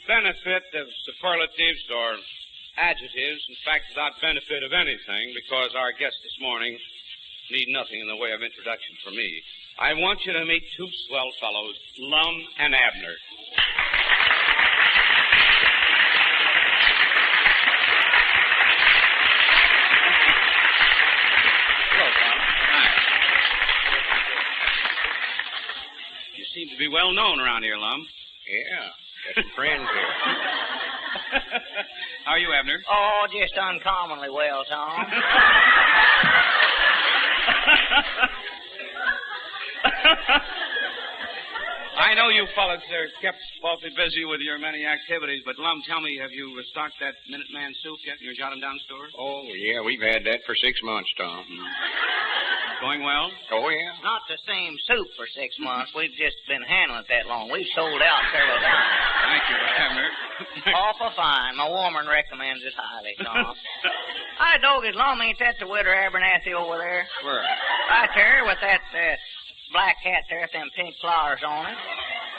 benefit of superlatives or adjectives, in fact, without benefit of anything, because our guests this morning need nothing in the way of introduction from me. I want you to meet two swell fellows, Lum and Abner. Hello, Tom. Hi. You seem to be well known around here, Lum. Yeah, got some friends here. How are you, Abner? Oh, just uncommonly well, Tom. I know you fellas are kept awfully busy with your many activities, but Lum, tell me, have you stocked that Minuteman soup yet in your Jot 'em Down store? Oh, yeah, we've had that for 6 months, Tom. Going well? Oh, yeah. Not the same soup for 6 months. We've just been handling it that long. We've sold out several times. Thank you, Abner. Awful fine. My woman recommends it highly, Tom. Hi, Doggy's Lum, ain't that the widow Abernathy over there? Where? Right there with that black hat there with them pink flowers on it.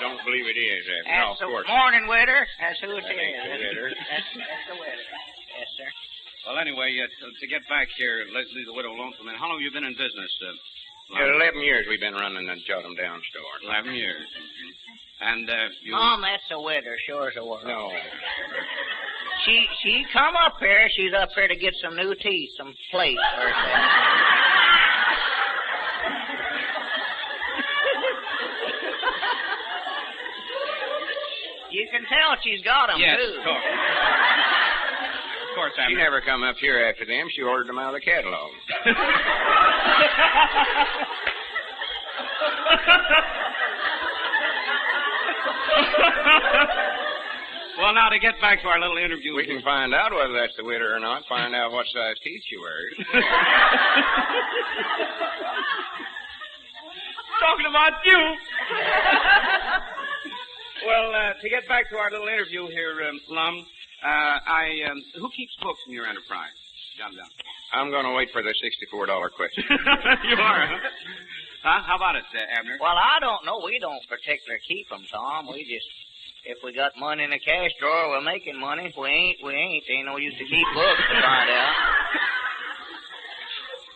Don't believe it is, Abner. That's No, of course. the morning widder. That's who it That ain't is. the widder. That's the widder. Yes, sir. Well, anyway, to get back here, let's leave the widow alone for a minute. How long have you been in business? Yeah, 11 years we've been running the Jot 'em Down store. 11 years. And you... Mom, that's the widder, sure as a word. No. She come up here. She's up here to get some new teeth, some plates or something. You can tell she's got them, yes, too. of course. Of course, Abner. She never come up here after them. She ordered them out of the catalog. Well, now, to get back to our little interview... We can find out whether that's the widder or not, find out what size teeth she wears. Talking about you. Well, to get back to our little interview here, Lum, who keeps books in your enterprise? Jot 'em down. I'm going to wait for the $64 question. You are, huh? Huh? How about it, Abner? Well, I don't know. We don't particularly keep them, Tom. We just, if we got money in the cash drawer, we're making money. If we ain't, we ain't. Ain't no use to keep books to find out.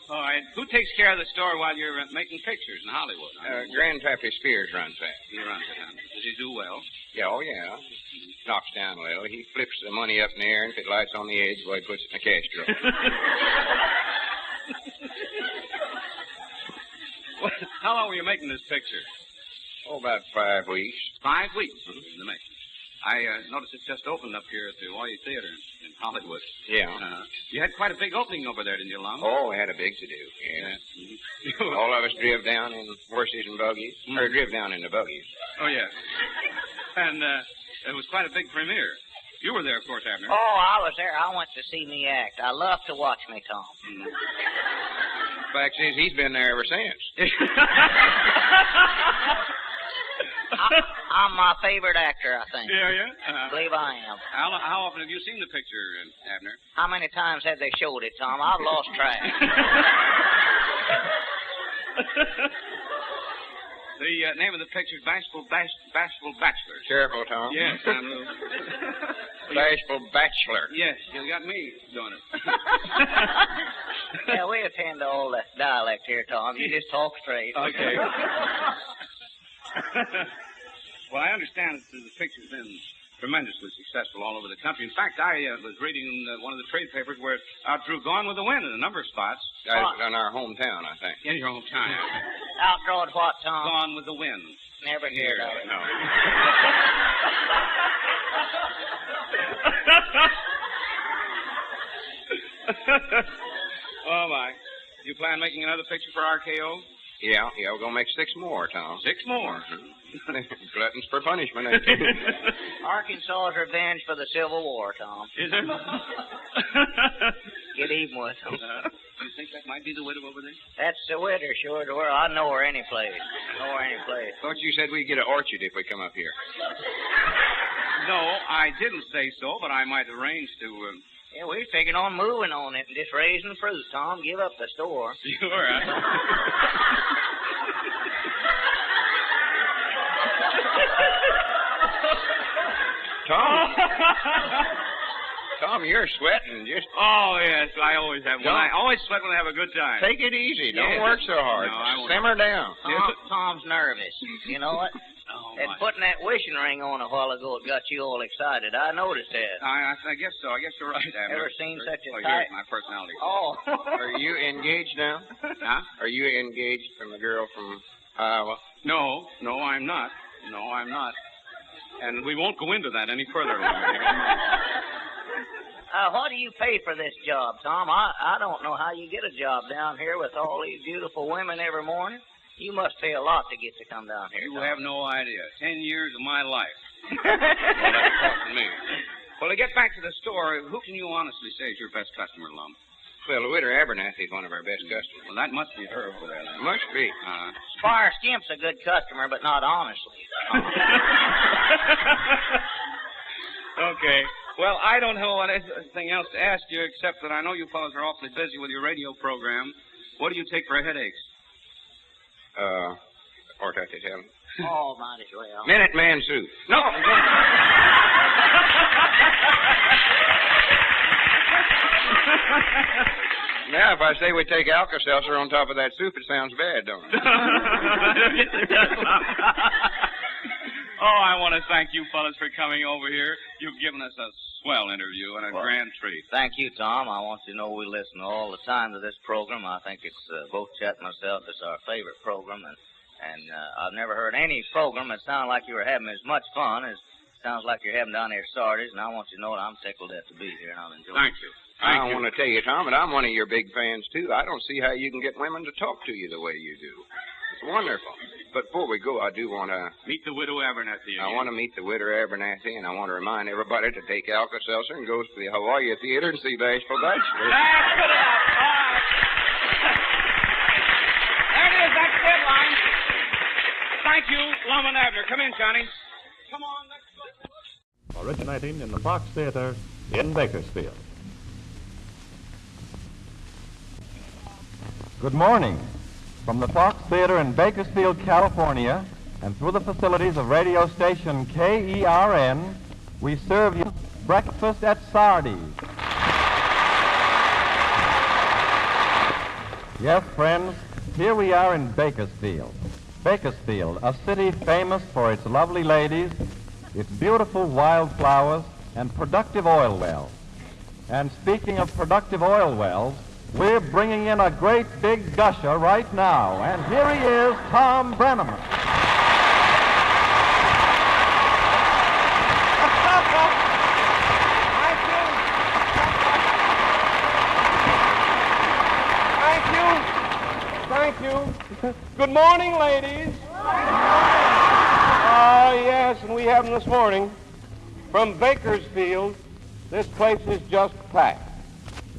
All right. Who takes care of the store while you're making pictures in Hollywood? Grandpappy Spears runs that. He runs it, huh? Does he do well? Yeah, oh, yeah. Knocks down a little. He flips the money up in the air, and if it lights on the edge, well, he puts it in the cash drawer. Well, how long were you making this picture? Oh, about 5 weeks. 5 weeks in the making. I noticed it just opened up here at the Hawaii Theater in Hollywood. Yeah. You had quite a big opening over there, didn't you, Lum? Oh, we had a big to-do, yeah. All of us driv down in horses and buggies, or driv down in the buggies. Oh, yeah. And it was quite a big premiere. You were there, of course, Abner. Oh, I was there. I went to see me act. I love to watch me, Tom. Fact is, he's been there ever since. I'm my favorite actor, I think. Yeah, yeah? I believe I am. How often have you seen the picture, Abner? How many times have they showed it, Tom? I've lost track. The name of the picture is Bashful Bachelor. Careful, Tom. Yes, Bashful Bachelor. Yes, you got me doing it. Yeah, we attend to all that dialect here, Tom. You just talk straight. Okay. Well, I understand that the picture's been tremendously successful all over the country. In fact, I was reading one of the trade papers where it outdrew Gone with the Wind in a number of spots. In our hometown, I think. In your hometown. Outdrawed what, Tom? Gone with the Wind. Never heard of it. No. Oh, my. You plan making another picture for RKO? Yeah, we're going to make 6 more, Tom. 6 more? Gluttons for punishment, ain't they? Arkansas's revenge for the Civil War, Tom. Is there? Get even with them. You think that might be the widow over there? That's the widow, sure. I know her any place. Thought you said we'd get an orchard if we come up here. No, I didn't say so, but I might arrange to... Yeah, we're figuring on moving on it and just raising fruit, Tom. Give up the store. Sure. Tom. Tom, you're sweating. Just Oh, yes, I always have one. I always sweat when I have a good time. take it easy. Don't Yes. work so hard. No, I won't. Simmer down. Tom's nervous. You know what? Oh, And my. putting that wishing ring on a while ago, it got you all excited. I noticed that. I guess so. I guess you're right, Abner. Ever seen such a Oh, tight... here's my personality. Oh. Are you engaged now? Huh? Are you engaged from a girl from Iowa? No, I'm not. No, I'm not. And we won't go into that any further. What do you pay for this job, Tom? I don't know how you get a job down here with all these beautiful women every morning. You must pay a lot to get to come down here. You Tom. have no idea. 10 years of my life. Well, that's costing me. Well, to get back to the store, who can you honestly say is your best customer, Lum? Well, the widow Abernathy is one of our best customers. Well, that must be her over there, then. Must be. Squire Skimp's a good customer, but not honestly. Okay. Well, I don't know anything else to ask you except that I know you fellows are awfully busy with your radio program. What do you take for headaches? Horticulture. Oh, might as well. Minuteman soup. No. Now, if I say we take Alka-Seltzer on top of that soup, it sounds bad, don't it? Oh, I want to thank you fellas for coming over here. You've given us a swell interview and a grand treat. Thank you, Tom. I want you to know we listen all the time to this program. I think it's both Chet and myself. It's our favorite program, and I've never heard any program that sounded like you were having as much fun as sounds like you're having down here at Sardi's, and I want you to know that I'm tickled to be here, and I'm enjoying it. Thank you. I want to tell you, Tom, that I'm one of your big fans, too. I don't see how you can get women to talk to you the way you do. It's wonderful. But before we go, I do want to... Meet the widow Abernathy again. I want to meet the widow Abernathy, and I want to remind everybody to take Alka-Seltzer and go to the Hawaii Theater and see Bashful Bachelor. That's good enough. All right. There it is. That's the deadline. Thank you, Lum and Abner. Come in, Johnny. Come on, let's go. Originating in the Fox Theater in Bakersfield. Good morning. From the Fox Theater in Bakersfield, California, and through the facilities of radio station KERN, we serve you breakfast at Sardi. Yes, friends, here we are in Bakersfield. Bakersfield, a city famous for its lovely ladies, its beautiful wildflowers, and productive oil wells. And speaking of productive oil wells, we're bringing in a great big gusher right now. And here he is, Tom Brenneman. Thank you. Good morning, ladies. Yes, and we have them this morning. From Bakersfield, this place is just packed.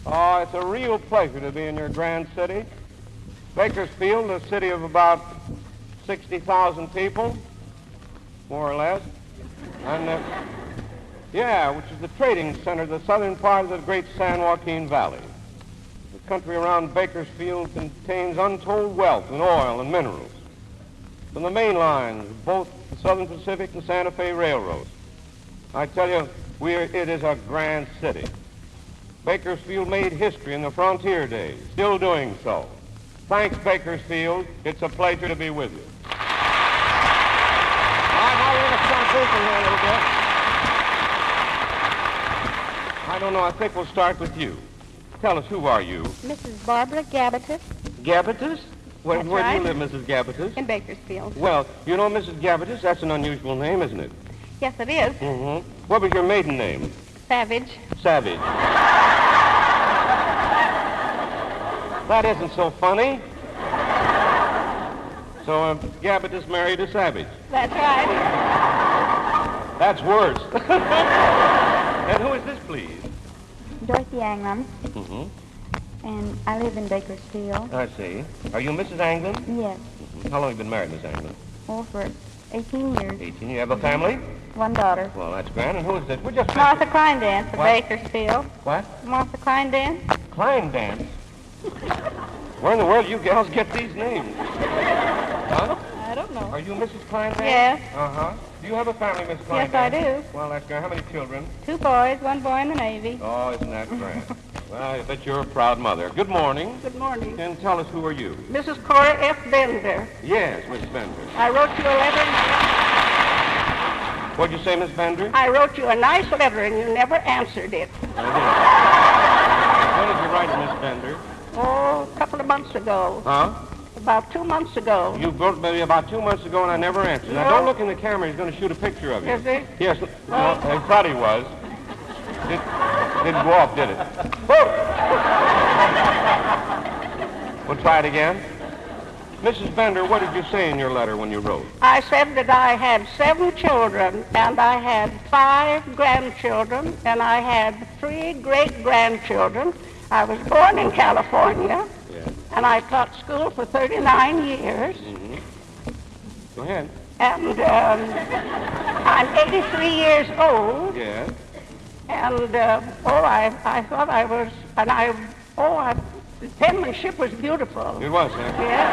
Oh, it's a real pleasure to be in your grand city. Bakersfield, a city of about 60,000 people, more or less. And, which is the trading center of the southern part of the great San Joaquin Valley. The country around Bakersfield contains untold wealth in oil and minerals. From the main lines of both the Southern Pacific and Santa Fe Railroads. I tell you, it is a grand city. Bakersfield made history in the frontier days, still doing so. Thanks, Bakersfield. It's a pleasure to be with you. All right, now we're going to start thinking here a little bit. I don't know, I think we'll start with you. Tell us, who are you? Mrs. Barbara Gabatis Gabatis? Where do you right. live, Mrs. Gabatis? in Bakersfield. Well, you know, Mrs. Gabatis, that's an unusual name, isn't it? Yes, it is. Mm-hmm. What was your maiden name? Savage. Savage. That isn't so funny. So, Gabatis married a Savage. That's right. That's worse. And who is this, please? Dorothy Anglin, Mm-hmm. and I live in Bakersfield. I see. Are you Mrs. Anglin? Yes. Mm-hmm. How long have you been married, Miss Anglin? Oh, for 18 years. 18. You have a family? One daughter. Well, that's grand. And who is this? We're just... Martha Kleindance of What? Bakersfield. What? Martha Kleindance. Klein dance? Where in the world do you gals get these names? Huh? I don't know. Are you Mrs. Kleindan? Yes. Uh-huh. Do you have a family, Miss Kleindan? Yes, I do. Well, that's good. How many children? 2 boys, 1 boy in the Navy. Oh, isn't that grand? Well, I bet you're a proud mother. Good morning. Good morning. And tell us, who are you? Mrs. Cora F. Bender. Yes, Miss Bender. I wrote you a letter. What'd you say, Miss Bender? I wrote you a nice letter, and you never answered it. I did. When did you write it, Miss Bender? Oh, a couple of months ago. Huh? About 2 months ago. You wrote me about 2 months ago, and I never answered. Now, No. don't look in the camera. He's going to shoot a picture of you. Is he? Yes. Well, I thought he was. Didn't go off, did it? Whoa! We'll try it again. Mrs. Bender, what did you say in your letter when you wrote? I said that I had 7 children, and I had 5 grandchildren, and I had 3 great-grandchildren. I was born in California, Yes. and I taught school for 39 years. Mm-hmm. Go ahead. And I'm 83 years old, Yes. and I thought I was, and the penmanship was beautiful. It was, huh? Yes.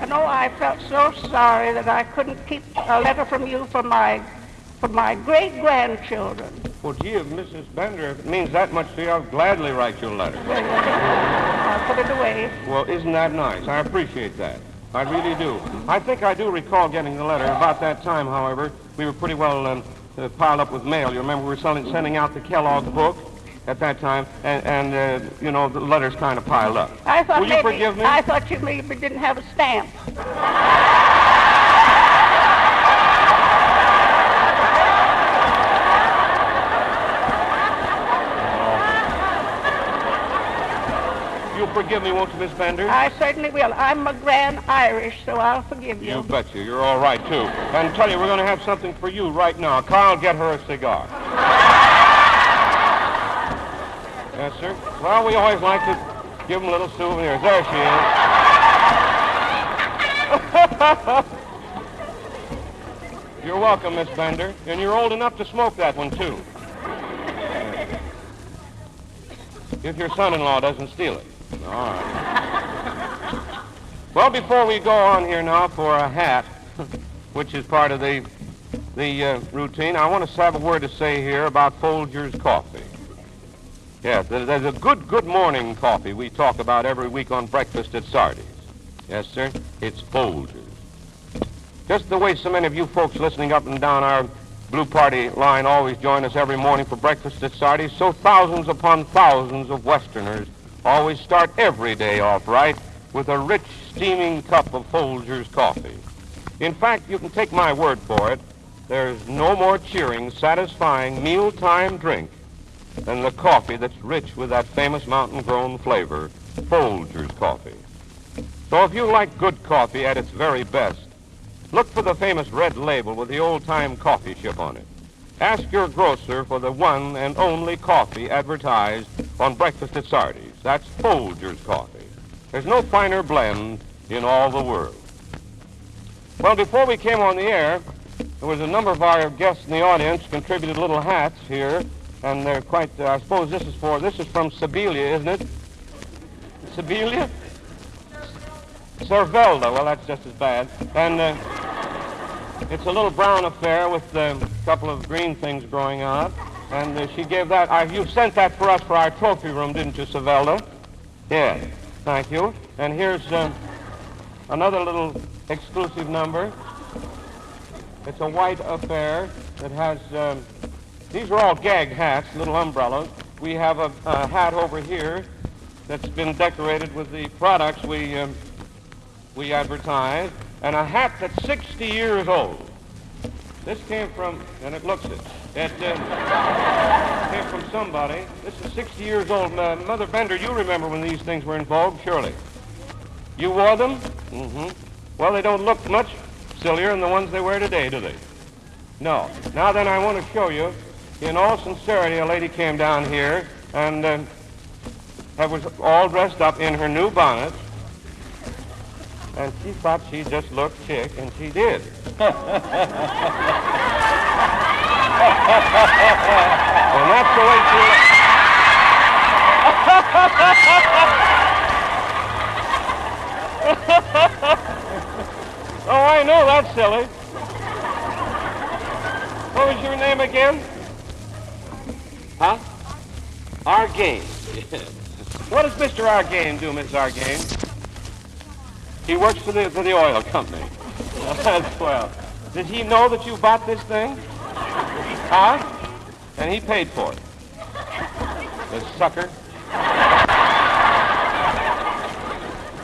And I felt so sorry that I couldn't keep a letter from you for my great-grandchildren. Well, gee, if Mrs. Bender, if it means that much to you, I'll gladly write you a letter. I'll put it away. Well, isn't that nice? I appreciate that. I really do. I think I do recall getting the letter. About that time, however, we were pretty well piled up with mail. You remember we were sending out the Kellogg book at that time, and the letters kind of piled up. I thought Will you forgive me? I thought you maybe didn't have a stamp. You'll forgive me, won't you, Miss Bender? I certainly will. I'm a grand Irish, so I'll forgive you. You betcha. You're all right, too. And tell you, we're going to have something for you right now. Carl, get her a cigar. Yes, sir. Well, we always like to give them little souvenirs. There she is. You're welcome, Miss Bender. And you're old enough to smoke that one, too. If your son-in-law doesn't steal it. All right. Well, before we go on here now for a hat, which is part of the routine, I want to have a word to say here about Folger's coffee. Yes, there's a good morning coffee we talk about every week on breakfast at Sardi's. Yes, sir, it's Folger's. Just the way so many of you folks listening up and down our Blue Party line always join us every morning for breakfast at Sardi's, so thousands upon thousands of Westerners always start every day off right with a rich, steaming cup of Folger's coffee. In fact, you can take my word for it, there's no more cheering, satisfying mealtime drink than the coffee that's rich with that famous mountain-grown flavor, Folger's coffee. So if you like good coffee at its very best, look for the famous red label with the old-time coffee ship on it. Ask your grocer for the one and only coffee advertised on breakfast at Sardi's. That's Folger's coffee. There's no finer blend in all the world. Well, before we came on the air, there was a number of our guests in the audience contributed little hats here, and they're quite, I suppose this is from Siberia, isn't it? Siberia? Cervelda, well, that's just as bad. And it's a little brown affair with a couple of green things growing out. And she gave that, you sent that for us for our trophy room, didn't you, Cervelda? Yes, thank you. And here's another little exclusive number. It's a white affair that has, these are all gag hats, little umbrellas. We have a hat over here that's been decorated with the products we advertise, and a hat that's 60 years old. This came from, and it looks it. It came from somebody. This is 60 years old. Mother Bender, you remember when these things were in vogue, surely. You wore them? Mm-hmm. Well, they don't look much sillier than the ones they wear today, do they? No. Now then, I want to show you, in all sincerity, a lady came down here and was all dressed up in her new bonnet, and she thought she just looked chic, and she did. And that's the way she looked. I know that's silly. What was your name again? Huh? Argain. What does Mr. Argain do, Miss Argain? He works for the oil company. That's swell. Did he know that you bought this thing? Huh? And he paid for it. The sucker.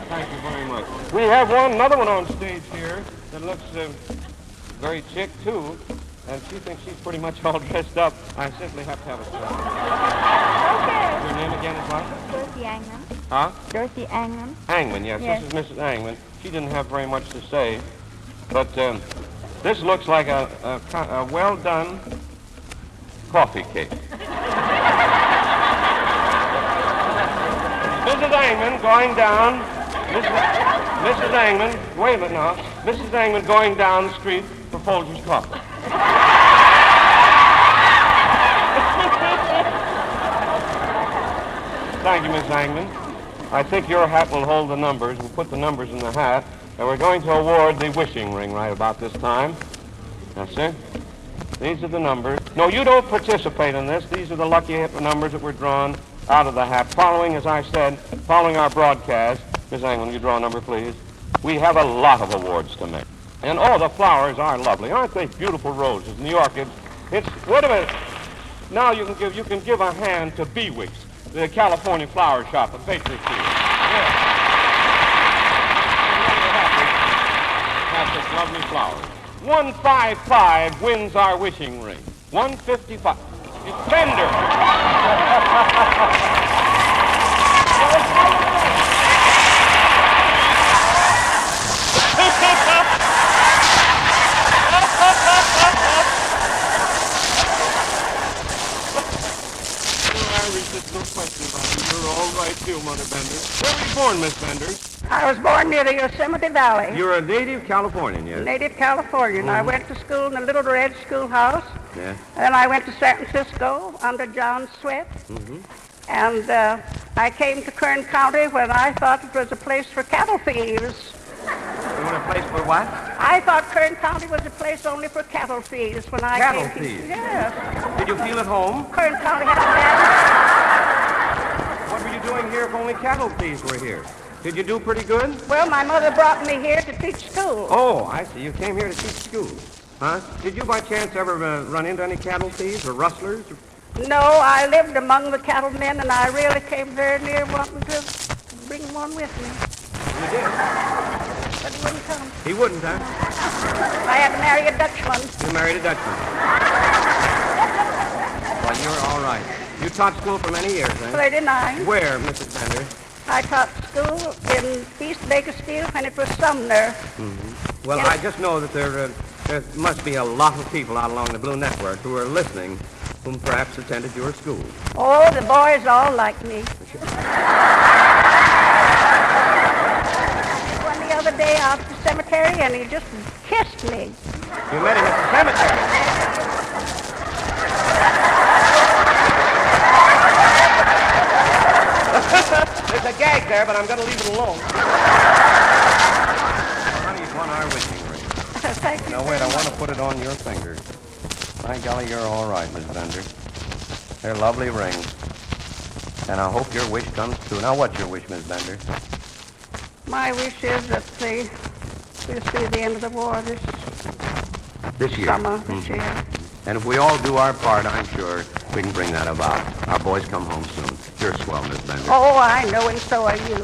Thank you very much. We have another one on stage here that looks very chic, too. And she thinks she's pretty much all dressed up. I simply have to have a shot. Okay. Your name again is what? Dorothy Angman. Huh? Dorothy Angman. Angman, yes. Yes. This is Mrs. Angman. She didn't have very much to say. But this looks like a well-done coffee cake. Mrs. Angman going down. Mrs. Angman, wait a minute now. Mrs. Angman going down the street for Folger's coffee. Thank you, Miss Angman. I think your hat will hold the numbers. We'll put the numbers in the hat. And we're going to award the wishing ring right about this time. Yes, sir. These are the numbers. No, you don't participate in this. These are the lucky numbers that were drawn out of the hat. Following, as I said, following our broadcast. Miss Angman, you draw a number, please. We have a lot of awards to make. And, oh, the flowers are lovely. Aren't they beautiful roses and the orchids? Wait a minute. Now you can give a hand to Bewick's, the California flower shop at Bakersfield. Yeah. Have such lovely flowers. 155 wins our wishing ring. 155. It's Bender. There's no question about it. You're all right, too, Mother Bender. Where were you born, Miss Bender? I was born near the Yosemite Valley. You're a native Californian, yes? Native Californian. I went to school in the Little Red Schoolhouse. Yeah. Then I went to San Francisco under John Sweat. And I came to Kern County when I thought it was a place for cattle thieves. You want a place for what? I thought Kern County was a place only for cattle thieves when I Cattle came thieves? to... Yes. Did you feel at home? Kern County had a What were you doing here if only cattle thieves were here? Did you do pretty good? Well, my mother brought me here to teach school. Oh, I see. You came here to teach school. Huh? Did you by chance ever run into any cattle thieves or rustlers? No, I lived among the cattlemen, and I really came very near wanting to bring one with me. You did? But he wouldn't come. He wouldn't, huh? I had to marry a Dutchman. You married a Dutchman. Well, you're all right. You taught school for many years, eh? 39. Where, Mrs. Bender? I taught school in East Bakersfield when it was Sumner. Well, I just know that there must be a lot of people out along the Blue Network who are listening whom perhaps attended your school. Oh, the boys all like me. One the other day out at the cemetery, and he just kissed me. You met him at the cemetery? There's a gag there, but I'm going to leave it alone. Honey, you've won our wishing ring. Thank you. Now, wait, I want to put it on your finger. My golly, you're all right, Miss Bender. They're lovely rings. And I hope your wish comes true. Now, what's your wish, Miss Bender? My wish is that we'll see the end of the war this This year. summer, this year. And if we all do our part, I'm sure we can bring that about. Our boys come home soon. You're swell, Miss Bender. Oh, I know, and so are you.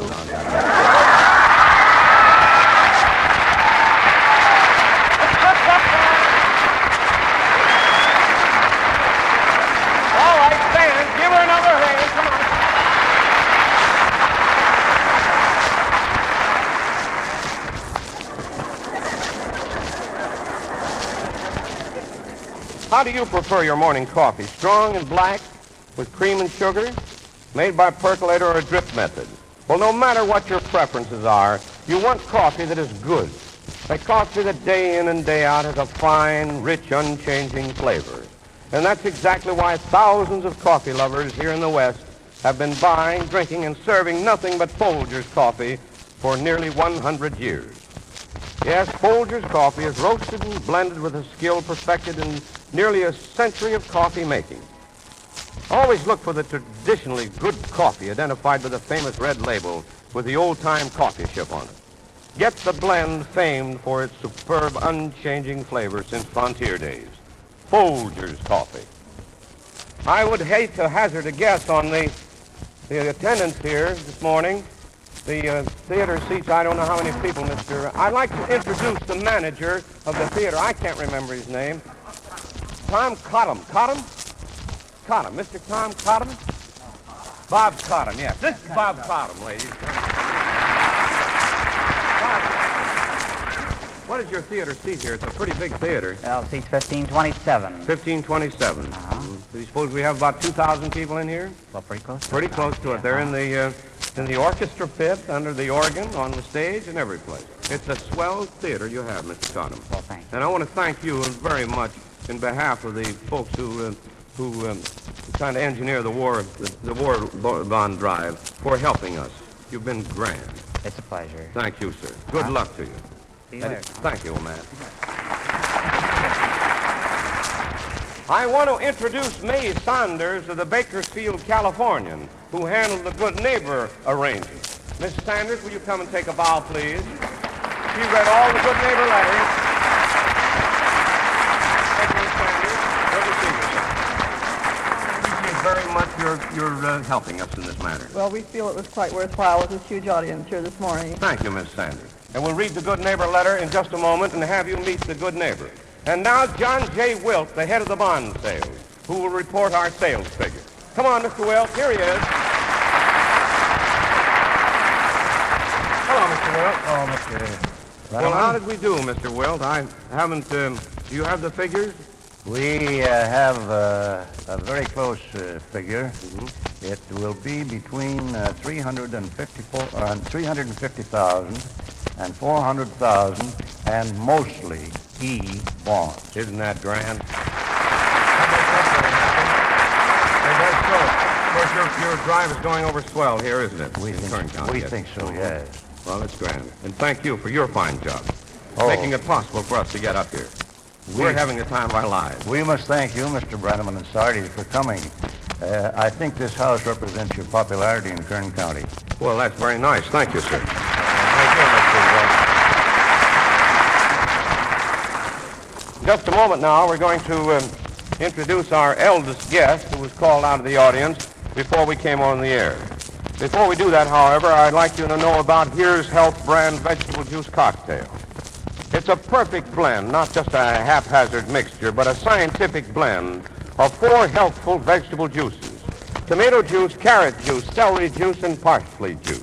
All right, stand. Give her another hand. Come on. How do you prefer your morning coffee? Strong and black with cream and sugar? Made by percolator or a drip method? Well, no matter what your preferences are, you want coffee that is good. A coffee that day in and day out has a fine, rich, unchanging flavor. And that's exactly why thousands of coffee lovers here in the West have been buying, drinking, and serving nothing but Folger's coffee for nearly 100 years. Yes, Folger's coffee is roasted and blended with a skill perfected in nearly a century of coffee making. Always look for the traditionally good coffee identified by the famous red label with the old-time coffee ship on it. Get the blend famed for its superb, unchanging flavor since frontier days. Folger's coffee. I would hate to hazard a guess on the attendance here this morning. The theater seats, I don't know how many people, Mr. I'd like to introduce the manager of the theater. I can't remember his name. Tom Cottam. Cottam? Mr. Tom Cottam? Bob Cottam, yes. This is Bob Cottam, ladies. Bob, what is your theater seat here? It's a pretty big theater. Well, seats 1527. 1527. Do you suppose we have about 2,000 people in here? Well, pretty close. Pretty close to it. They're in the orchestra pit, under the organ, on the stage, and every place. It's a swell theater you have, Mr. Cottam. Well, thanks. And I want to thank you very much in behalf of the folks who trying to engineer the war bond drive for helping us. You've been grand. It's a pleasure. Thank you, sir. Good luck to you. See you later. Thank you, old man. I want to introduce May Saunders of the Bakersfield Californian, who handled the Good Neighbor arrangement. Miss Sanders, will you come and take a bow, please? She read all the Good Neighbor letters. Thank you, Miss Sanders. Good to see you, sir. Thank you very much. You're helping us in this matter. Well, we feel it was quite worthwhile with this huge audience here this morning. Thank you, Miss Sanders. And we'll read the Good Neighbor letter in just a moment and have you meet the Good Neighbor. And now, John J. Wilt, the head of the bond sales, who will report our sales figures. Come on, Mr. Wilt. Here he is. Hello, Mr. Wilt. Oh, Mr. Well, how did we do, Mr. Wilt? I haven't, do you have the figures? We have a very close figure. Mm-hmm. It will be between 350,000 and 400,000, and mostly bonds. Isn't that grand? Of course, your drive is going over swell here, isn't it? We think so, yes. Well, it's grand. And thank you for your fine job, Oh. making it possible for us to get up here. We're having the time of our lives. We must thank you, Mr. Brenneman and Sardi, for coming. I think this house represents your popularity in Kern County. Well, that's very nice. Thank you, sir. Thank you, Mr. Wilt. Just a moment now, we're going to introduce our eldest guest who was called out of the audience before we came on the air. Before we do that, however, I'd like you to know about Here's Health brand vegetable juice cocktail. It's a perfect blend, not just a haphazard mixture, but a scientific blend of 4 healthful vegetable juices: tomato juice, carrot juice, celery juice, and parsley juice.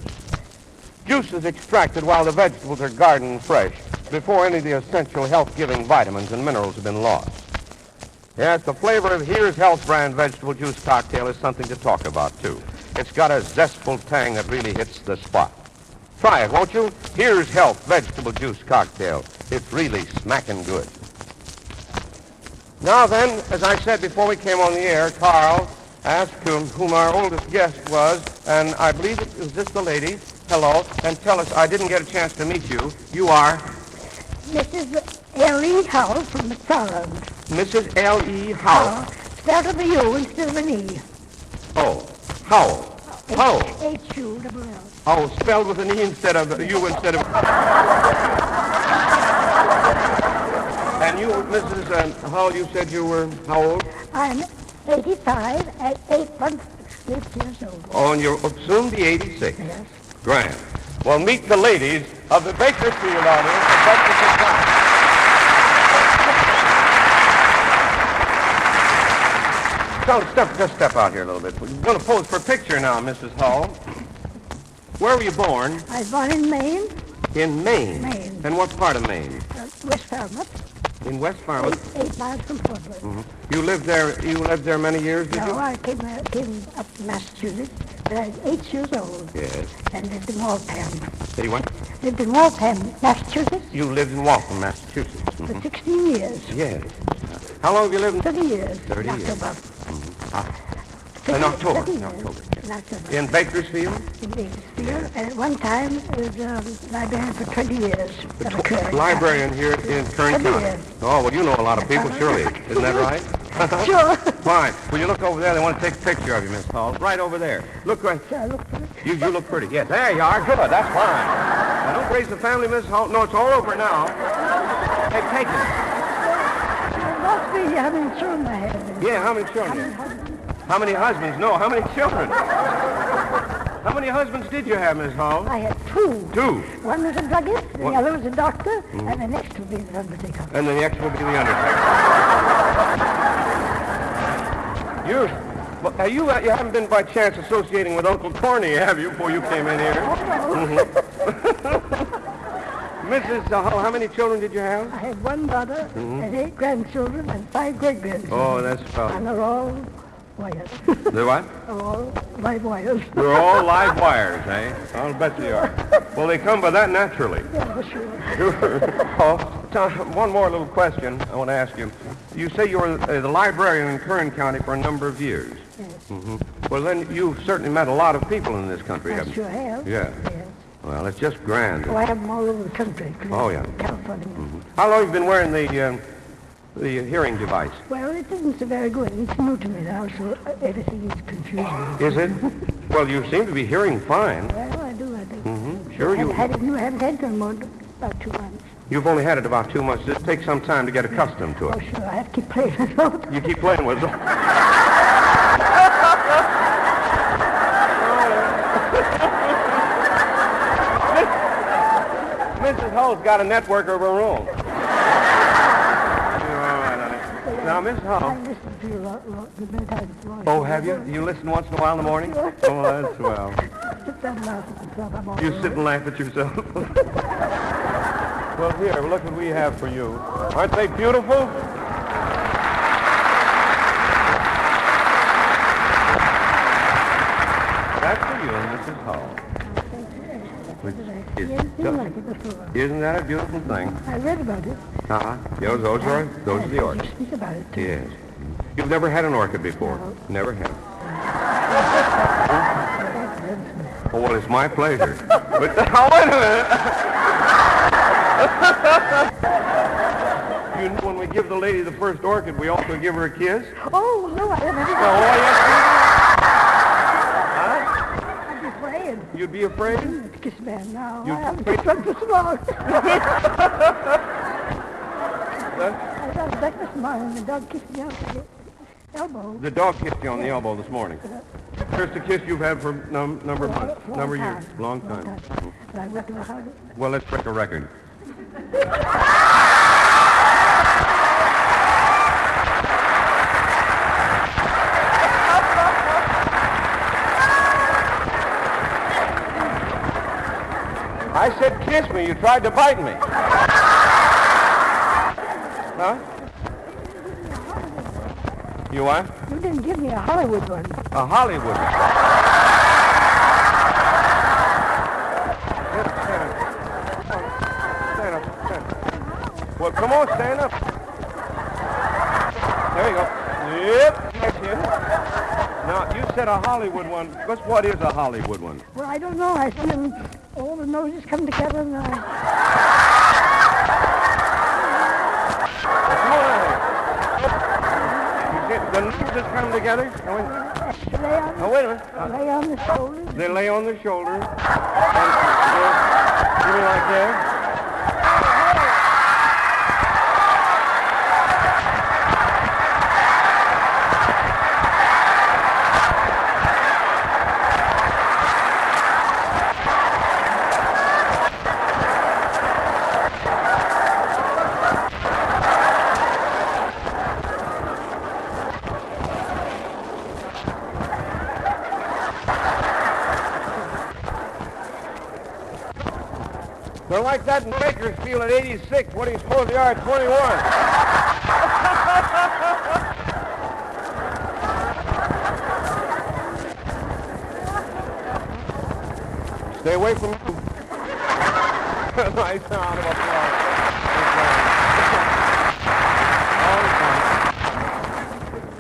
Juice is extracted while the vegetables are garden fresh, before any of the essential health-giving vitamins and minerals have been lost. Yes, the flavor of Here's Health brand vegetable juice cocktail is something to talk about, too. It's got a zestful tang that really hits the spot. Try it, won't you? Here's Health vegetable juice cocktail. It's really smacking good. Now then, as I said before we came on the air, Carl asked whom our oldest guest was, and I believe it was this the lady. Hello, and tell us, I didn't get a chance to meet you. You are? Mrs. L.E. Howell from McFarland. Mrs. L.E. Howell. Spelled with a U instead of an E. Oh, Howell. Howell. H-U-L-L. Oh, spelled with an E instead of a U instead of... And you, Mrs. Howell, you said you were how old? I'm 85 at 8 months, 6 years old. Oh, and you'll soon be 86. Yes. Grand. Well, meet the ladies of the Bakersfield audience. Just step out here a little bit. We're going to pose for a picture now, Mrs. Hall. Where were you born? I was born in Maine. In Maine? Maine. And what part of Maine? West Falmouth. In West Falmouth? 8 miles from Portland. Mm-hmm. You lived there many years, did you? No, I came up to Massachusetts when I was 8 years old. Yes. And lived in Waltham. Say what? Lived in Waltham, Massachusetts. You lived in Waltham, Massachusetts. Mm-hmm. For 16 years. Yes. How long have you lived in? 30 years. 30 years. Above. In October. 30 In years. October. In October. In Bakersfield? In Bakersfield. And at one time, it was librarian for 20 years. Librarian here in Kern County. Yes. Oh, well, you know a lot of people, surely. Isn't that right? Sure. Fine. Will you look over there? They want to take a picture of you, Miss Hall. Right over there. Look right. I look pretty. You look pretty. Yes, there you are. Good. That's fine. Now, don't raise the family, Miss Hall. No, it's all over now. Hey, take it. Must be how many children I have. Yeah, how many children? How many husbands? No, how many children? How many husbands did you have, Miss Hall? I had two. Two. One was a druggist, the other was a doctor, and the next will be the undertaker. And the next will be the undertaker. You haven't been by chance associating with Uncle Corny, have you, before you came in here? Mrs. Hull, how many children did you have? I had one daughter and 8 grandchildren and 5 great-grandchildren. Oh, that's fine. And they're all wires. They're what? They're all live wires. They're all live wires, eh? I'll bet they are. Well, they come by that naturally. Yeah, for sure. Oh, Tom, one more little question I want to ask you. You say you were the librarian in Kern County for a number of years. Yes. Well, then you've certainly met a lot of people in this country, I haven't you? sure have. Yeah. Yes. Well, it's just grand. Oh, I have them all over the country. Oh, yeah. California. How long have you been wearing the hearing device? Well, it isn't so very good. It's new to me now, so everything is confusing. Is it? Well, you seem to be hearing fine. Well, I do. Sure, you... I haven't had it in about 2 months. You've only had it about 2 months. It takes some time to get accustomed to it. Oh, sure. I have to keep playing it out. You keep playing with it. Mrs. Hull's got a network of her own. Now, Miss Hull. I listen to you a lot, many times. Oh, have you? You listen once in a while in the morning? Oh, that's swell. Sit down and laugh at myself. I'm all You sit and laugh at yourself. Well, here, look what we have for you. Aren't they beautiful? That's for you, Mrs. Hull. Isn't that a beautiful thing? I read about it. Uh-huh. Those are the You orchids. speak about it, too. Yes. You've never had an orchid before? No. Never have. Oh, well, it's my pleasure. But wait a minute. You know, when we give the lady the first orchid, we also give her a kiss? Oh, no, I haven't. Oh, yes, I'd be afraid. you'd be afraid? Kiss man now. You- I haven't kissed one for so long. I got a breakfast morning and the dog kissed me on the elbow. The dog kissed you on the elbow this morning. First a kiss you've had for number of months, number of years. Long time. And I reckon I had it. Well, let's break a record. I said kiss me. You tried to bite me. Huh? You what? You didn't give me a Hollywood one. A Hollywood. Stand up. Well, come on, stand up. There you go. Yep. That's it. Now, you said a Hollywood one. What is a Hollywood one? Well, I don't know. I see them, all the noses come together and The noses come together? lay on, Oh, wait a minute. lay on the shoulders. They lay on the shoulder. And, give me like that. They're like that in Bakersfield at 86. What do you suppose they are at 21? Stay away from them. Nice round of applause.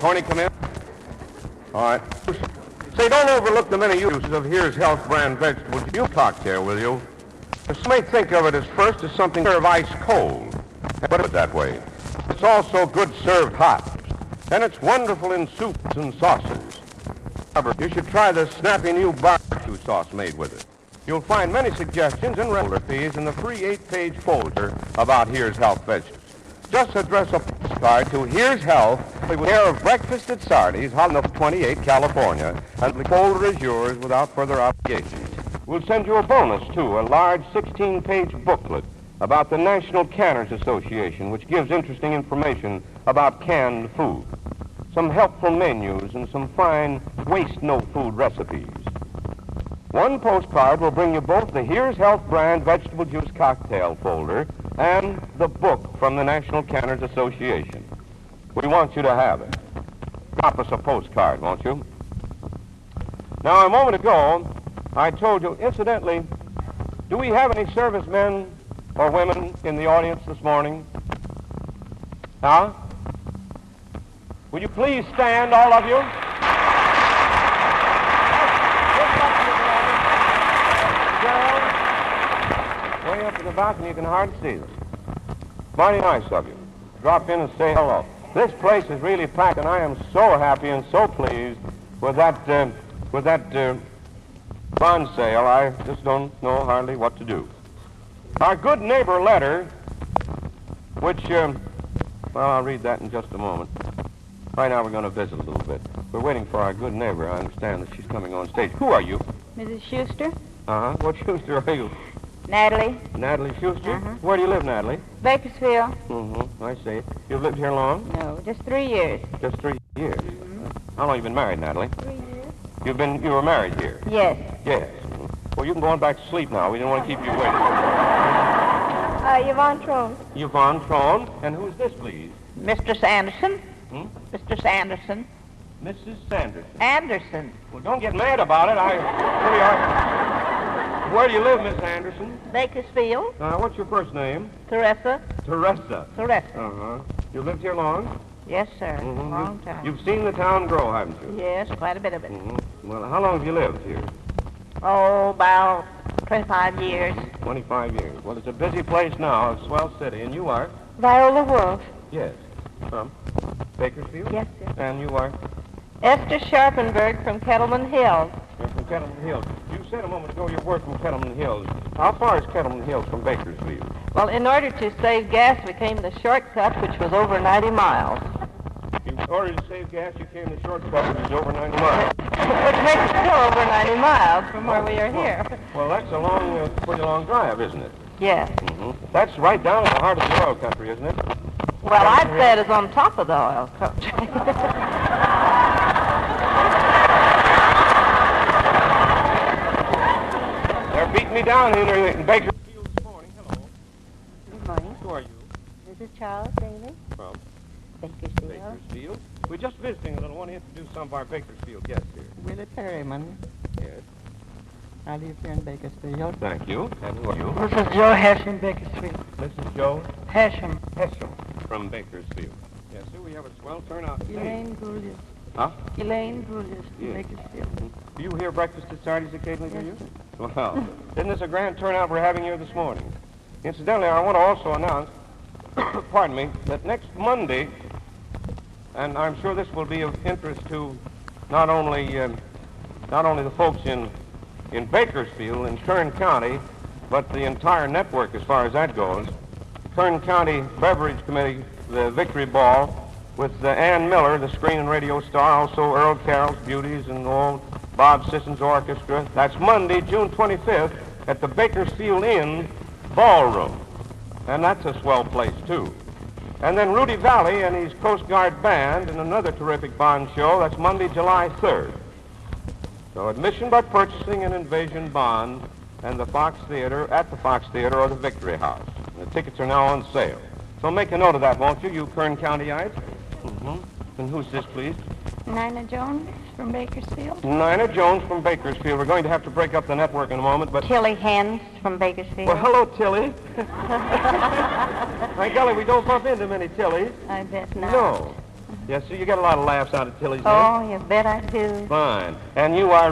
Corny, come in. All right. Say, don't overlook the many uses of Here's Health brand vegetable juice cocktail, will you? Some may think of it as first as something served ice cold. But it's that way. It's also good served hot. And it's wonderful in soups and sauces. However, you should try the snappy new barbecue sauce made with it. You'll find many suggestions and recipes in the free 8-page folder about Here's Health vegetables. Just address a postcard to Here's Health with care of Breakfast at Sardi's, Holland 28, California, and the folder is yours without further obligation. We'll send you a bonus, too, a large 16-page booklet about the National Canners Association, which gives interesting information about canned food, some helpful menus, and some fine waste-no-food recipes. One postcard will bring you both the Here's Health brand vegetable juice cocktail folder and the book from the National Canners Association. We want you to have it. Drop us a postcard, won't you? Now, a moment ago, I told you, incidentally, do we have any servicemen or women in the audience this morning? Huh? Would you please stand, all of you? Way up in the balcony, you can hardly see them. Mighty nice of you. Drop in and say hello. This place is really packed, and I am so happy and so pleased with that bond sale. I just don't know hardly what to do. Our good neighbor letter, which, well, I'll read that in just a moment. Right now we're going to visit a little bit. We're waiting for our good neighbor. I understand that she's coming on stage. Who are you? Mrs. Schuster? Uh-huh. What Schuster are you? Natalie. Natalie Schuster? Uh-huh. Where do you live, Natalie? Bakersfield. Mm-hmm. I see. You've lived here long? No, just 3 years. Just 3 years. Mm-hmm. How long have you been married, Natalie? 3 years. You were married here? Yes. Yes. Well, you can go on back to sleep now. We didn't want to keep you waiting. Yvonne Trone. Yvonne Trone. And who's this, please? Mr. Sanderson. Hmm? Mr. Sanderson. Mrs. Sanderson. Anderson. Well, don't get mad about it. Where do you live, Miss Anderson? Bakersfield. What's your first name? Teresa. Teresa. Teresa. Uh-huh. You lived here long? Yes, sir. Mm-hmm. Long time. You've seen the town grow, haven't you? Yes, quite a bit of it. Mm-hmm. Well, how long have you lived here? Oh, about 25 years. 25 years. Well, it's a busy place now, a swell city, and you are? Viola Wolf. Yes. From Bakersfield? Yes, sir. And you are? Esther Sharpenberg from Kettleman Hills. You're from Kettleman Hills. You said a moment ago you were from Kettleman Hills. How far is Kettleman Hills from Bakersfield? Well, in order to save gas, we came the shortcut, which was over 90 miles. In order to save gas, you came the shortcut, which is over 90 miles. Which makes it still over 90 miles from where we are here. Well, that's a pretty long drive, isn't it? Yes. Mm-hmm. That's right down at the heart of the oil country, isn't it? Well, I'd say it is on top of the oil country. They're beating me down here in Bakersfield this morning. Hello. Good morning. Who are you? This is Charles Daly. From Bakersfield. Bakersfield. We're just visiting a little. I want to introduce some of our Bakersfield guests here. Willie Perryman. Yes. I live here in Bakersfield. Thank you. And who are you? This is Joe Hesham, Bakersfield. Mrs. Joe Hesham. Hesham from Bakersfield. Yes, sir. We have a swell turnout today. Elaine Grulius. Huh? Elaine Grulius from Yes. Bakersfield. Do you hear Breakfast at Sardi's occasionally, do Yes, you? Well, isn't this a grand turnout we're having here this morning? Incidentally, I want to also announce, pardon me, that next Monday, and I'm sure this will be of interest to not only the folks in Bakersfield and Kern County, but the entire network as far as that goes. Kern County Beverage Committee, the Victory Ball, with Ann Miller, the screen and radio star, also Earl Carroll's Beauties and all Bob Sisson's orchestra. That's Monday, June 25th, at the Bakersfield Inn Ballroom. And that's a swell place, too. And then Rudy Valley and his Coast Guard Band in another terrific Bond show. That's Monday, July 3rd. So admission by purchasing an Invasion Bond and the Fox Theater, at the Fox Theater or the Victory House. And the tickets are now on sale. So make a note of that, won't you Kern Countyites? Mm-hmm. And who's this, please? Nina Jones from Bakersfield. Nina Jones from Bakersfield. We're going to have to break up the network in a moment, but... Tilly Hens from Bakersfield. Well, hello, Tilly. My golly, we don't bump into many Tillys. I bet not. No. Yes, sir. You get a lot of laughs out of Tilly's Oh, you bet I do. Fine. And you are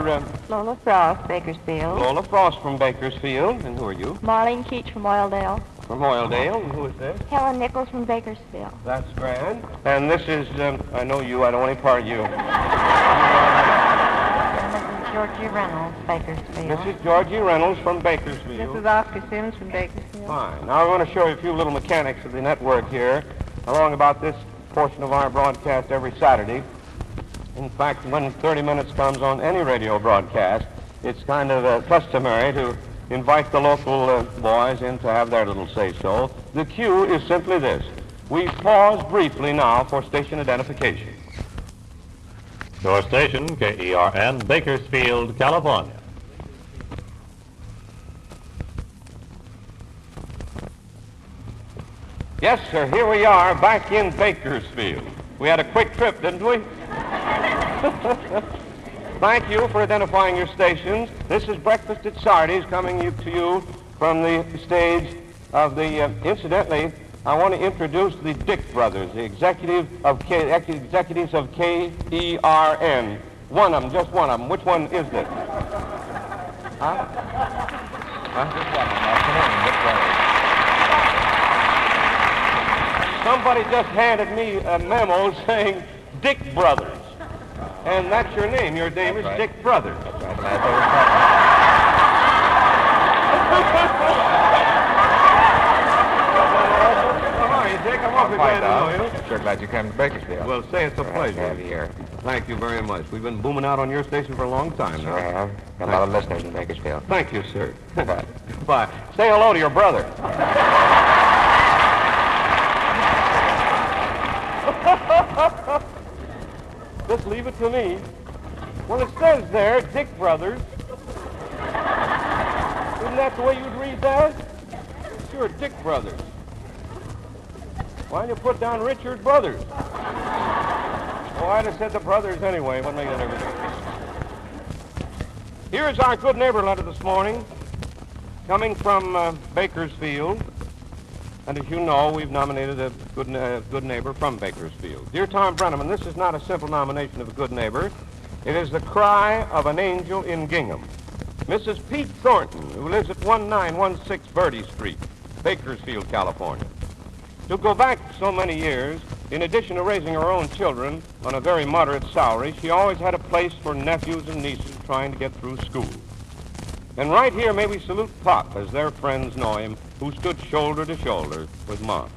Lola Frost, Bakersfield. Lola Frost from Bakersfield. And who are you? Marlene Keach from Oildale. From Oildale. And who is this? Helen Nichols from Bakersfield. That's grand. And this is, I know you. I don't want any part of you. Mrs. Georgie Reynolds, Bakersfield. Mrs. Georgie Reynolds from Bakersfield. This is Oscar Sims from Bakersfield. Fine. Now I want to show you a few little mechanics of the network here, along about this portion of our broadcast every Saturday. In fact, when 30 minutes comes on any radio broadcast, it's kind of customary to invite the local boys in to have their little say-so. The cue is simply this. We pause briefly now for station identification. Your station, KERN, Bakersfield, California. Yes, sir, here we are back in Bakersfield. We had a quick trip, didn't we? Thank you for identifying your stations. This is Breakfast at Sardi's coming to you from the stage of the, incidentally, I want to introduce the Dick brothers, the executives of KERN. One of them, just one of them. Which one is this? Huh? Somebody just handed me a memo saying Dick Brothers. And that's your name. Your name is Dick Brothers. That's Dick, I'm awfully glad to know you. Sure glad you came to Bakersfield. Well, say it's a pleasure. To have you here. Thank you very much. We've been booming out on your station for a long time now. Sure have. Got a lot of listeners in Bakersfield. Thank you, sir. Bye. Bye. Say hello to your brother. Just leave it to me. Well, it says there, Dick Brothers. Isn't that the way you'd read that? Sure, Dick Brothers. Why don't you put down Richard Brothers? Oh, I'd have said the brothers anyway. What make that everything? Here's our good neighbor letter this morning, coming from Bakersfield. And as you know, we've nominated a good neighbor from Bakersfield. Dear Tom Brenneman, this is not a simple nomination of a good neighbor. It is the cry of an angel in gingham. Mrs. Pete Thornton, who lives at 1916 Verde Street, Bakersfield, California. To go back so many years, in addition to raising her own children on a very moderate salary, she always had a place for nephews and nieces trying to get through school. And right here, may we salute Pop, as their friends know him, who stood shoulder to shoulder with Mom.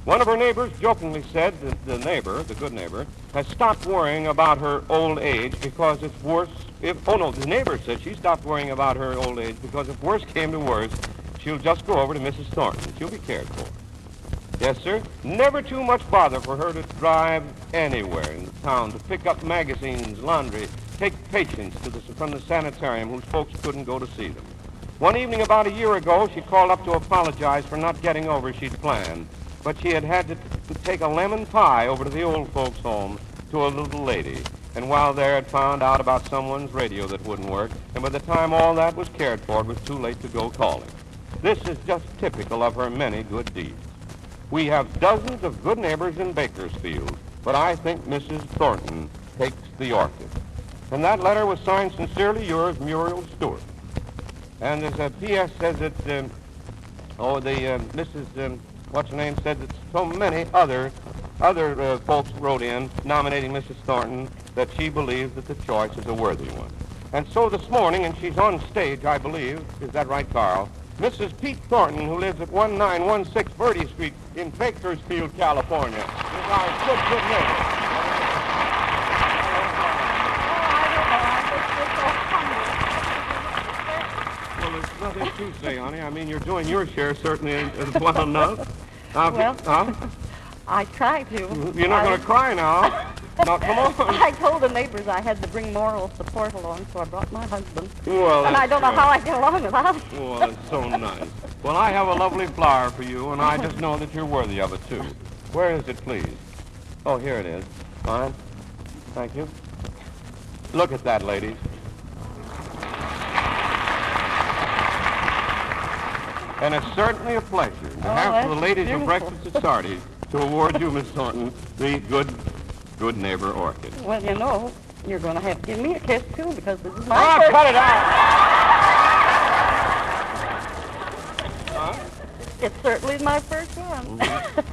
One of her neighbors jokingly said that the neighbor, the good neighbor, has stopped worrying about her old age because it's worse. The neighbor said she stopped worrying about her old age because if worse came to worse, she'll just go over to Mrs. Thornton. She'll be cared for. Yes, sir. Never too much bother for her to drive anywhere in the town to pick up magazines, laundry, take patients from the sanitarium whose folks couldn't go to see them. One evening about a year ago, she called up to apologize for not getting over as she'd planned, but she had to take a lemon pie over to the old folks' home to a little lady, and while there had found out about someone's radio that wouldn't work, and by the time all that was cared for, it was too late to go calling. This is just typical of her many good deeds. We have dozens of good neighbors in Bakersfield, but I think Mrs. Thornton takes the orchid. And that letter was signed Sincerely Yours, Muriel Stewart. And there's a P.S. says that, Mrs. what's her name said that so many other folks wrote in nominating Mrs. Thornton that she believes that the choice is a worthy one. And so this morning, and she's on stage, I believe, is that right, Carl? Mrs. Pete Thornton, who lives at 1916 Verde Street in Bakersfield, California, is our good neighbor. Well, there's nothing to say, honey. I mean, you're doing your share certainly well enough. I try to. You're not going to cry now. Now, come on. I told the neighbors I had to bring moral support along, so I brought my husband. Well, and I don't know how I get along without it. Oh, that's so nice. Well, I have a lovely flower for you, and I just know that you're worthy of it, too. Where is it, please? Oh, here it is. Fine. Thank you. Look at that, ladies. And it's certainly a pleasure to have the ladies of Breakfast at Sardi to award you, Miss Thornton, the good good neighbor orchid. Well, you know, you're going to have to give me a kiss, too, because this is my Oh, first... cut it out! It's certainly my first one.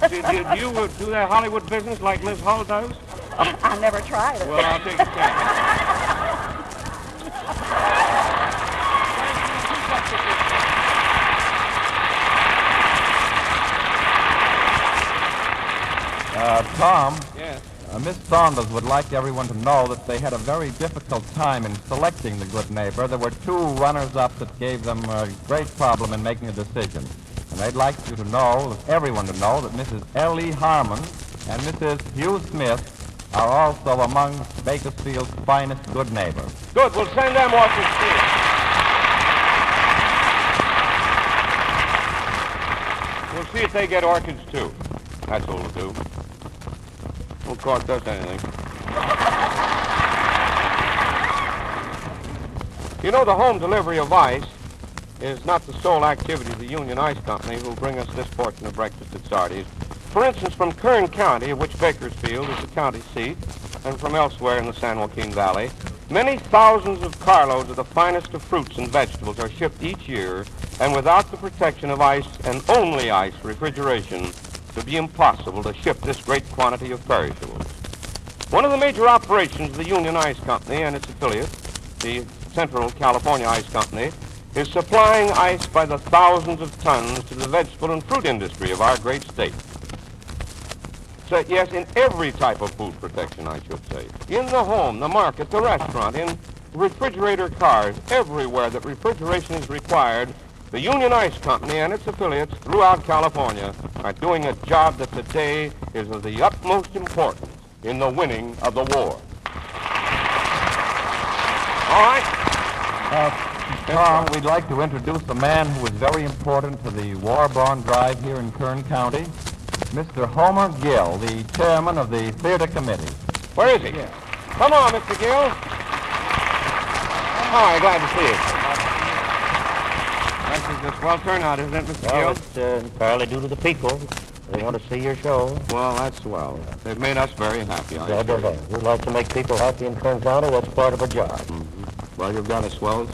Did you do that Hollywood business like Liz Hull does? I never tried it. Well, I'll take a chance. Tom? Yes? Miss Saunders would like everyone to know that they had a very difficult time in selecting the good neighbor. There were two runners-up that gave them a great problem in making a decision. And they'd like you to know, everyone to know, that Mrs. L.E. Harmon and Mrs. Hugh Smith are also among Bakersfield's finest good neighbors. Good, we'll send them off to see. We'll see if they get orchids, too. That's all we'll do. Won't cost us anything. You know, the home delivery of ice is not the sole activity of the Union Ice Company who bring us this portion of breakfast at Sardi's. For instance, from Kern County, of which Bakersfield is the county seat, and from elsewhere in the San Joaquin Valley, many thousands of carloads of the finest of fruits and vegetables are shipped each year, and without the protection of ice and only ice refrigeration, it would be impossible to ship this great quantity of perishables. One of the major operations of the Union Ice Company and its affiliates, the Central California Ice Company, is supplying ice by the thousands of tons to the vegetable and fruit industry of our great state. So, yes, in every type of food protection, I should say. In the home, the market, the restaurant, in refrigerator cars, everywhere that refrigeration is required, the Union Ice Company and its affiliates throughout California are doing a job that today is of the utmost importance in the winning of the war. All right? Tom, we'd like to introduce a man who is very important to the war-bond drive here in Kern County, Mr. Homer Gill, the chairman of the theater committee. Where is he? Yeah. Come on, Mr. Gill. Hi, glad to see you. This is a swell turnout, isn't it, Mr. Gill? It's entirely due to the people. They want to see your show. Well, that's swell. They've made us very happy. We'd like to make people happy in Kern County. That's part of our job. Mm-hmm. Well, you've got a swell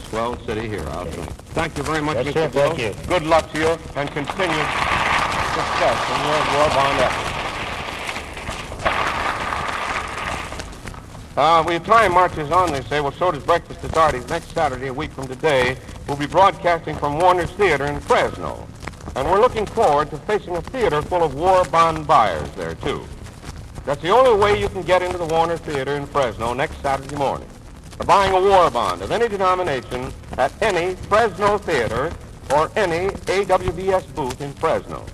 city here, I'll say. Thank you very much, That's Mr. it, Gill. thank you. Good luck to you, and continued success in your war-bond efforts. Time marches on, they say. Well, so does breakfast at Sardi's. Next Saturday, a week from today, we'll be broadcasting from Warner's Theater in Fresno. And we're looking forward to facing a theater full of war bond buyers there, too. That's the only way you can get into the Warner Theater in Fresno next Saturday morning. For buying a war bond of any denomination at any Fresno theater or any AWBS booth in Fresno.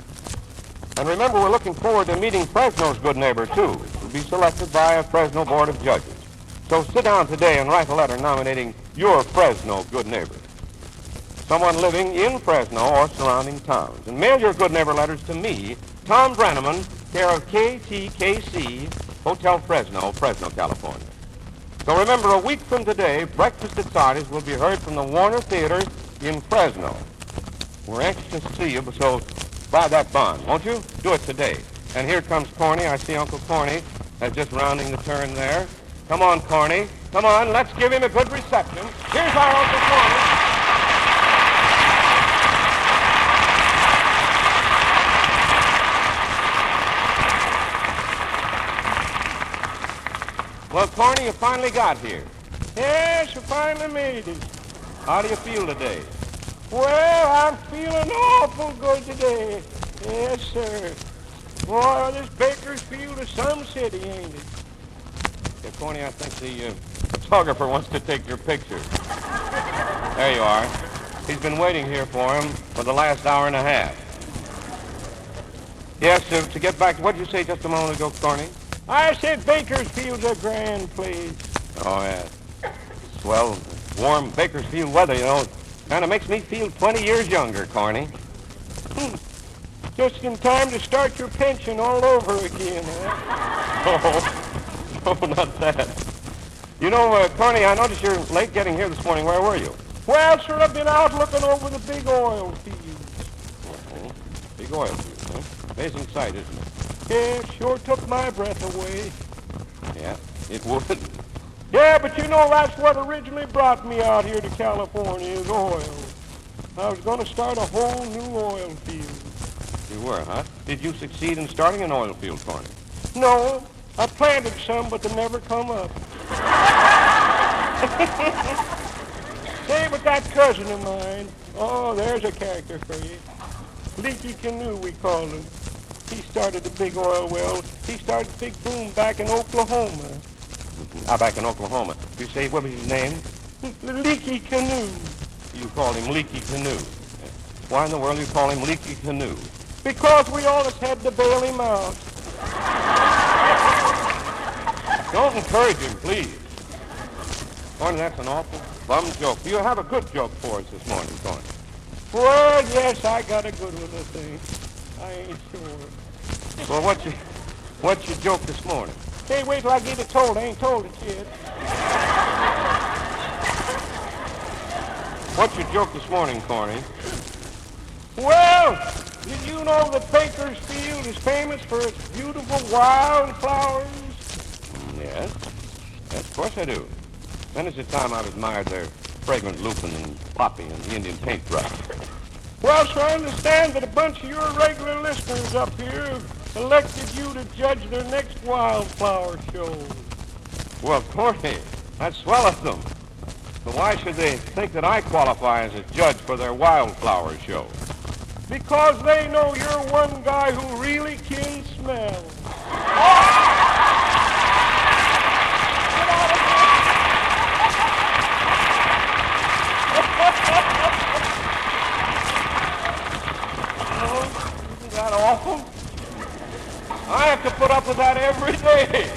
And remember, we're looking forward to meeting Fresno's good neighbor, too, who'll be selected by a Fresno Board of Judges. So sit down today and write a letter nominating your Fresno good neighbor. Someone living in Fresno or surrounding towns. And mail your good neighbor letters to me, Tom Brenneman, care of KTKC, Hotel Fresno, Fresno, California. So remember, a week from today, breakfast at Sardi's will be heard from the Warner Theater in Fresno. We're anxious to see you, so buy that bond, won't you? Do it today. And here comes Corny. I see Uncle Corny just rounding the turn there. Come on, Corny. Come on, let's give him a good reception. Here's our Uncle Corny. Well, Corny, you finally got here. Yes, I finally made it. How do you feel today? Well, I'm feeling awful good today. Yes, sir. Boy, this Bakersfield is some city, ain't it? Yeah, Corny, I think the photographer wants to take your picture. There you are. He's been waiting here for him for the last hour and a half. Yes, to get back to what did you say just a moment ago, Corny? I said Bakersfield's a grand place. Oh, yeah. Swell, warm Bakersfield weather, you know. Kind of makes me feel 20 years younger, Corny. Just in time to start your pension all over again, huh? Oh, not that. You know, Corny, I noticed you're late getting here this morning. Where were you? Well, sir, I've been out looking over the big oil fields. Oh, big oil fields, huh? Amazing sight, isn't it? Yeah, sure took my breath away. It would. Yeah, but you know that's what originally brought me out here to California is oil. I was going to start a whole new oil field. You were, huh? Did you succeed in starting an oil field for me? No, I planted some, but they never come up. Hey, but that cousin of mine, oh, there's a character for you. Leaky Canoe, we called him. He started a big oil well. He started a big boom back in Oklahoma. Back in Oklahoma. You say, what was his name? Leaky Canoe. You called him Leaky Canoe. Why in the world do you call him Leaky Canoe? Because we always had to bail him out. Don't encourage him, please. Corny, that's an awful bum joke. Do you have a good joke for us this morning, Corny? Well, yes, I got a good one, I think. I ain't sure. Well, what's your joke this morning? Hey, wait till I get it told. I ain't told it yet. What's your joke this morning, Corny? Well, did you know that Bakersfield is famous for its beautiful wildflowers? Yes. Yes, of course I do. Many's the time I've admired their fragrant lupin and poppy and the Indian paintbrush. Well, so I understand that a bunch of your regular listeners up here elected you to judge their next wildflower show. Well, Corny, that's swell of them. But why should they think that I qualify as a judge for their wildflower show? Because they know you're one guy who really can smell. Isn't that awful? I have to put up with that every day.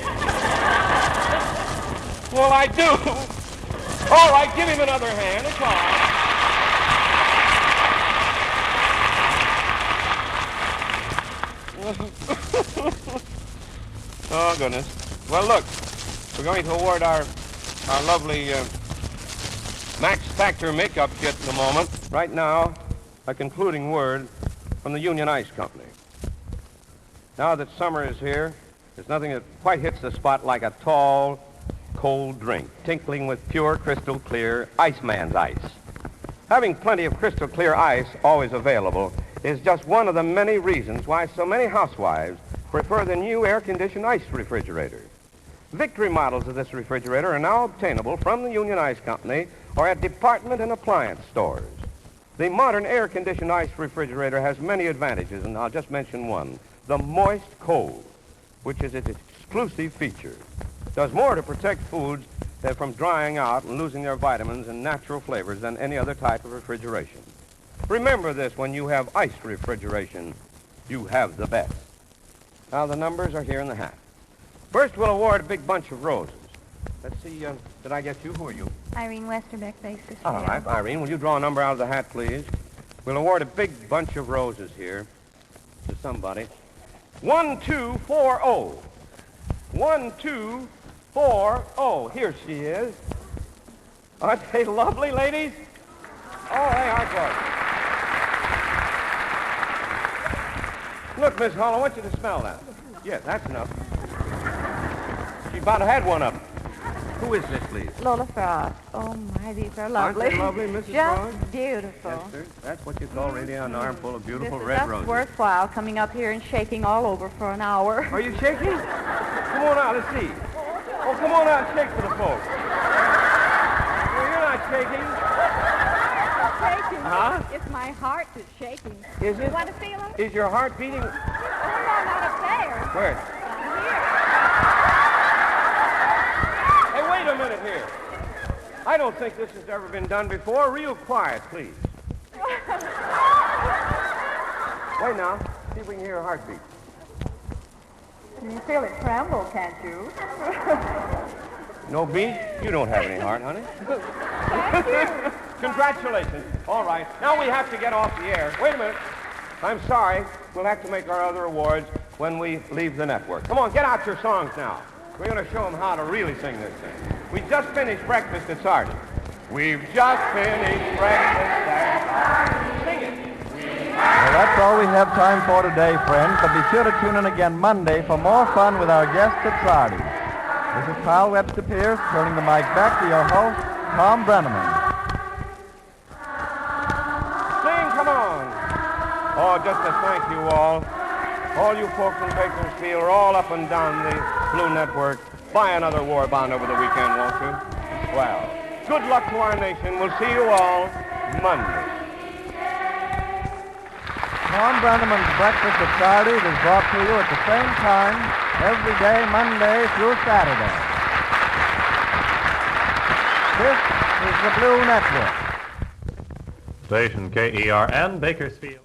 Well, I do. All right, give him another hand. It's all right. Oh, goodness. Well, look, we're going to award our lovely Max Factor makeup kit in a moment. Right now, a concluding word from the Union Ice Company. Now that summer is here, there's nothing that quite hits the spot like a tall, cold drink, tinkling with pure, crystal clear Iceman's ice. Having plenty of crystal clear ice always available is just one of the many reasons why so many housewives prefer the new air-conditioned ice refrigerator. Victory models of this refrigerator are now obtainable from the Union Ice Company or at department and appliance stores. The modern air-conditioned ice refrigerator has many advantages, and I'll just mention one. The moist cold, which is its exclusive feature, does more to protect foods from drying out and losing their vitamins and natural flavors than any other type of refrigeration. Remember this, when you have ice refrigeration, you have the best. Now, the numbers are here in the hat. First, we'll award a big bunch of roses. Let's see, did I get you? Who are you? Irene Westerbeck, Bakersfield. All right, Irene, will you draw a number out of the hat, please? We'll award a big bunch of roses here to somebody. 1240. 1240. Here she is. Aren't they lovely, ladies? Oh, they are gorgeous. Look, Miss Hall, I want you to smell that. Yes, that's enough. She about had one up. Who is this, please? Lola Frost. Oh, my, these are lovely. Aren't they lovely, Mrs. Just Frost? beautiful. Yes, sir. That's what you call really an armful of beautiful This is red just roses. worthwhile coming up here and shaking all over for an hour. Are you shaking? Come on out, let's see. Oh, come on out and shake for the folks. Well, you're not shaking. Shaking. Huh? It's my heart that's shaking. Is it? You want to feel it? Is your heart beating? Oh, no, not up there. Where? Here. Hey, wait a minute here. I don't think this has ever been done before. Real quiet, please. Wait now. See if we can hear a heartbeat. You feel it tremble, can't you? No beat? You don't have any heart, honey. Thank you. Congratulations. All right. Now we have to get off the air. Wait a minute. I'm sorry. We'll have to make our other awards when we leave the network. Come on, get out your songs now. We're going to show them how to really sing this thing. We just finished breakfast at Sardi. We've just finished breakfast at Sardi. Sing it. Well, that's all we have time for today, friends. But be sure to tune in again Monday for more fun with our guests at Sardi. This is Carl Webster Pierce turning the mic back to your host, Tom Brenneman. Sing, come on. Oh, just to thank you all you folks in Bakersfield are all up and down the Blue Network. Buy another war bond over the weekend, won't you? Well, good luck to our nation. We'll see you all Monday. Tom Brenneman's Breakfast at Sardi is brought to you at the same time every day, Monday through Saturday. This is the Blue Network. Station KERN, Bakersfield.